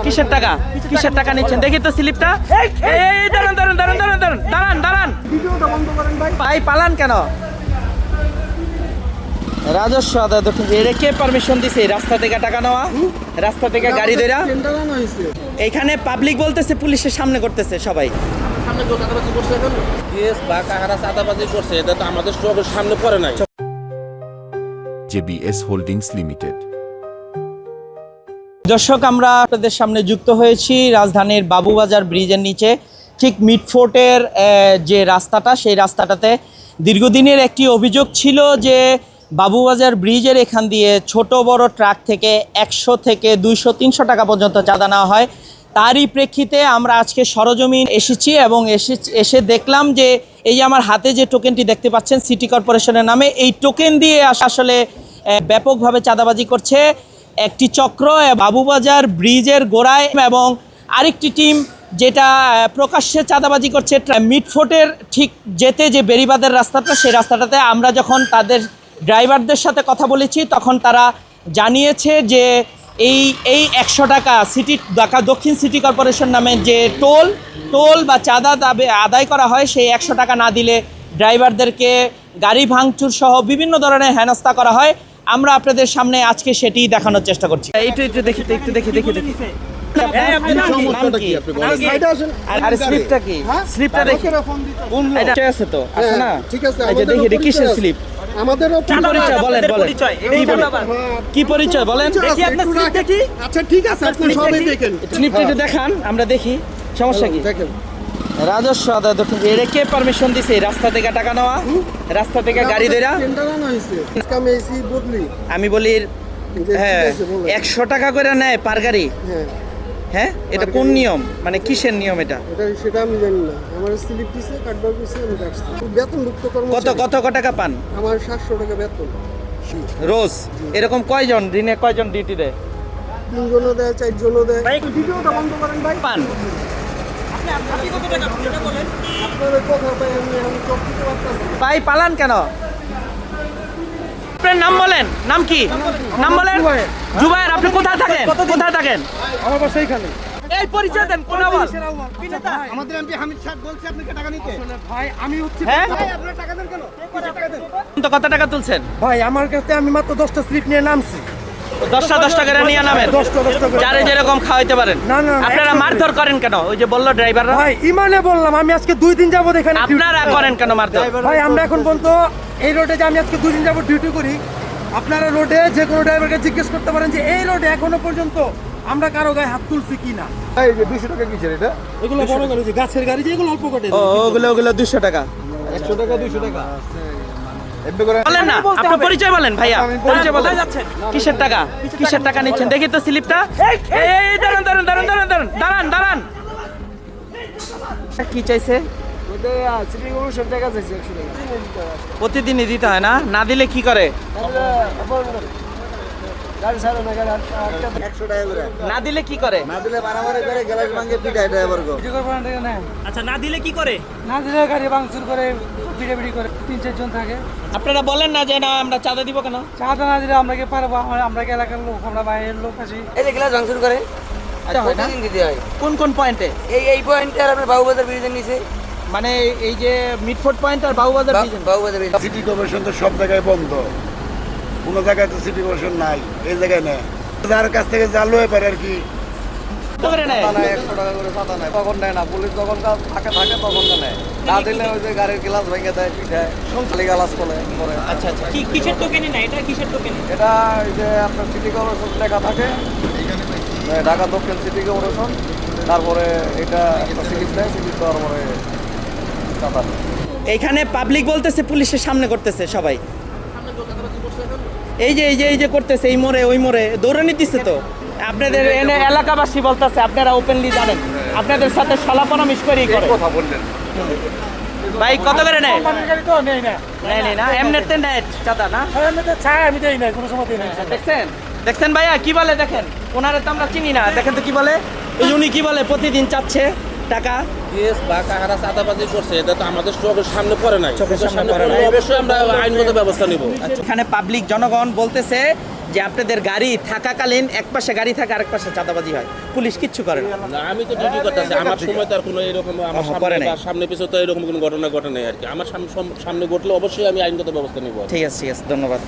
কিসের টাকা? কিসের টাকা নিচ্ছেন? দেখি তো স্লিপটা। এই দাঁড়ান দাঁড়ান দাঁড়ান দাঁড়ান দাঁড়ান দাঁড়ান দাঁড়ান, ভাই পালান কেন? রাজস্ব আদায় দক্ষিণ, এটা কে পারমিশন দিছে রাস্তা থেকে টাকা নেওয়া? রাস্তা থেকে গাড়ি ধরা? এইখানে পাবলিক বলতেছে পুলিশের সামনে করতেছে সবাই। এটা তো আমাদের চোখের সামনে পড়ে নাই। JBS holdings limited. দর্শক, আমরা আপনাদের সামনে যুক্ত হয়েছি রাজধানীর বাবুবাজার ব্রিজের নিচে, ঠিক মিডফোর্টের যে রাস্তাটা, সেই রাস্তাটাতে দীর্ঘদিনের একটি অভিযোগ ছিল যে বাবুবাজার ব্রিজের এখান দিয়ে ছোট বড় ট্রাক থেকে 100 থেকে 200-300 টাকা পর্যন্ত চাঁদা নেওয়া হয়। তারই প্রেক্ষিতে আমরা আজকে সরজমিন এসেছি এবং এসে দেখলাম যে এই যে আমার হাতে যে টোকেনটি দেখতে পাচ্ছেন সিটি কর্পোরেশনের নামে, এই টোকেন দিয়ে আসলে ব্যাপকভাবে চাঁদাবাজি করছে একটি চক্র বাবুবাজার ব্রিজের গোড়ায়, এবং আরেকটি টিম যেটা প্রকাশ্যে চাঁদাবাজি করছে মিডফোর্টের ঠিক যেতে যে বেরিবাদের রাস্তাটা, সেই রাস্তাটাতে। আমরা যখন তাদের ড্রাইভারদের সাথে কথা বলেছি তখন তারা জানিয়েছে যে এই 100 টাকা ঢাকা দক্ষিণ সিটি কর্পোরেশন নামে যে টোল বা চাঁদা আদায় করা হয়, সেই 100 টাকা না দিলে ড্রাইভারদেরকে গাড়ি ভাঙচুর সহ বিভিন্ন ধরনের হেনস্থা করা হয়। আমরা আপনাদের সামনে আজকে সেটি দেখানোর চেষ্টা করছি। একটু দেখি। স্লিপটা কি? স্লিপটা দেখি আছে তো, আছে না? ঠিক আছে, দেখি কিসের স্লিপ? আমাদেরও কি পরিচয় বলেন কি পরিচয় বলেন? আচ্ছা ঠিক আছে, আপনি সবাই দেখেন, স্লিপটা একটু দেখান, আমরা দেখি সমস্যা কি। দেখেন রাজস্ব আদায় দক্ষিণ, এটা কে পারমিশন দিছে রাস্তা থেকে টাকা নেওয়া? রাস্তা থেকে গাড়ি ধরা? আমি বলি হ্যাঁ 100 টাকা করে নেয় পার গাড়ি। হ্যাঁ, এটা কোন নিয়ম, মানে কিসের নিয়ম এটা? সেটা আমি জানি না। আমার স্লিপ দিছে, কাটবার দিছে, আমি কাটছি। বেতনভুক্ত কর্মচারী। কত টাকা পান? আমার 700 টাকা বেতন রোজ। এরকম কয়জন দিনে কয়জন ডিউটি দেয়? 3 জনও দেয়, 4 জনও দেয়। ভাই ভিডিওটা বন্ধ করেন ভাই। পান আপনি কত টাকা পান এটা বলেন। আপনাদের কথা ভাই, আমি চোখ দিতে পারতাছি। ভাই পালান কেন? আপনার নাম বলেন, নাম কি? নাম বলেন। জুবায়ের। আপনি কোথায় থাকেন? কোথায় থাকেন? আমার বাসা এখানে। এই পরিচয় দেন, কোন আবার? আমাদের এমপি হামিদ স্যার বলছে আপনাকে টাকা নিতে। ভাই আমি হচ্ছে হ্যাঁ? ভাই আপনারা টাকা দেন কেন? টাকা দেন। তো কত টাকা তুলছেন? ভাই আমার কাছে আমি মাত্র 10টা স্লিপ নিয়ে নামছি। 10 টাকা নিয়ে নামেন। 10টা করে। যারে যেরকম খাওয়াইতে পারেন। না। আপনারা মারধর করেন কেন? ওই যে বললো ড্রাইভাররা। ভাই ইমানে বললাম, আমি আজকে 2 দিন যাবত এখানে। আপনারা করেন কেন মারধর? ভাই আমরা এখন পর্যন্ত এই রোডে যে আমি আজকে 2 দিন যাবত ডিউটি করি, আপনারা রোডে যে কোনো ড্রাইভারকে জিজ্ঞেস করতে পারেন যে এই রোডে এখনো পর্যন্ত আমরা কারো গায়ে হাত তুলছি কিনা। এই যে 200 টাকা কিসের এটা? এগুলো বড় গাড়ি, যে গাছের গাড়ি, যেগুলো অল্প কাটে। ওগুলো 200 টাকা। 100 টাকা 200 টাকা এমনি করে বলেন না, আপনার পরিচয় বলেন ভাইয়া, পরিচয় বলেন। কিসের টাকা? কিসের টাকা নিচ্ছেন? দেখি তো স্লিপটা। এই দাঁড়ান দাঁড়ান দাঁড়ান দাঁড়ান দাঁড়ান দাঁড়ান দাঁড়ান, কি চাইছে? প্রতিদিনই দিতে হয় না? না দিলে কি করে? না দিলে কি করে? না দিলে বাড়াবাড়ি করে গ্লাস ভাঙে পিটায় ড্রাইভার গো। আচ্ছা, না দিলে কি করে? না দিলে গাড়ি ভাঙচুর করে, পিটাপিটি করে। 3-4 জন থাকে। আপনারা বলেন না যে না আমরা চাঁদা দিব কেন? চাঁদা না দিলে আমরা কি পারবো? আমরা কি এলাকার লোক, আমরা বাইরের লোক আছি। এই যে গ্লাস ভাঙচুর করে আচ্ছা, হয় না? প্রতিদিন দিতে হয়। কোন পয়েন্টে? এই পয়েন্টে আর আপনার বাবুবাজার ব্রিজের নিচে, মানে এই যে মিডফোর্ট পয়েন্ট আর Babubazar bridge. Babubazar bridge. City corporation তো সব জায়গায় বন্ধ, কোনো জায়গায় তো সিটি কর্পোরেশন নাই, এই জায়গায় নেই। যার কাছ থেকে জাল হয়ে পারে আর কি। কত করে নেয়? 100 টাকা করে চাঁদা নেয়, তখন নেয় না। পুলিশ যখন থাকে তখন তো নেয়। না দিলে ওই যে গাড়ির গ্লাস ভেঙে দেয়, পিঠায় খালি গ্লাস করে। আচ্ছা, কিসের টোকেনে না? এটা কিসের টোকেনে? এটা ওই যে আপনার সিটি কর্পোরেশন লেখা থাকে, ঢাকা দক্ষিণ সিটি কর্পোরেশন। তারপরে এটা একটা স্লিপ দেয়, স্লিপ দেওয়ার পরে চাঁদা নেয়। এইখানে পাবলিক বলতেছে পুলিশের সামনে করতেছে সবাই। এই যে করতেছে, এই মোড়ে ওই মোড়ে দৌড়ানি দিচ্ছে তো। আপনাদের এনে এলাকাবাসী বলতেছে, আপনারা ওপেনলি জানেন, আপনাদের সাথে সলা পরামর্শ করেই করে। কথা বললেন ভাই কত করে নেয়? গাড়ি তো নেই না। নেয় না, এমনিতে নেয় চাঁদা না? আমি দেই না, কোনো সময় দেই না। দেখছেন ভাইয়া কি বলে? দেখেন, ওনারে তো আমরা চিনি না। দেখেন তো কি বলে, এই উনি কি বলে, প্রতিদিন চাচ্ছে টাকা। কেস বা কাহারা চাঁদাবাজি করছে, এটা তো আমাদের চোখের সামনে পড়ে নাই। চোখের সামনে পড়ে নাই। অবশ্যই আমরা আইনগত ব্যবস্থা নিব। এখানে পাবলিক জনগণ বলতেছে যে আপনাদের গাড়ি থাকাকালীন এক পাশে গাড়ি থাকে আরেক পাশে চাঁদাবাজি হয়, পুলিশ কিচ্ছু করে না? না, আমি তো ডিউটি করতেছি, আমার সময় তো আর কোনো এরকম আমার করে নাই। সামনে পিছনে তো এরকম কোনো ঘটনা ঘটে নাই আর কি। আমার সামনে ঘটলে অবশ্যই আমি আইনগত ব্যবস্থা নেব। ঠিক আছে, ধন্যবাদ।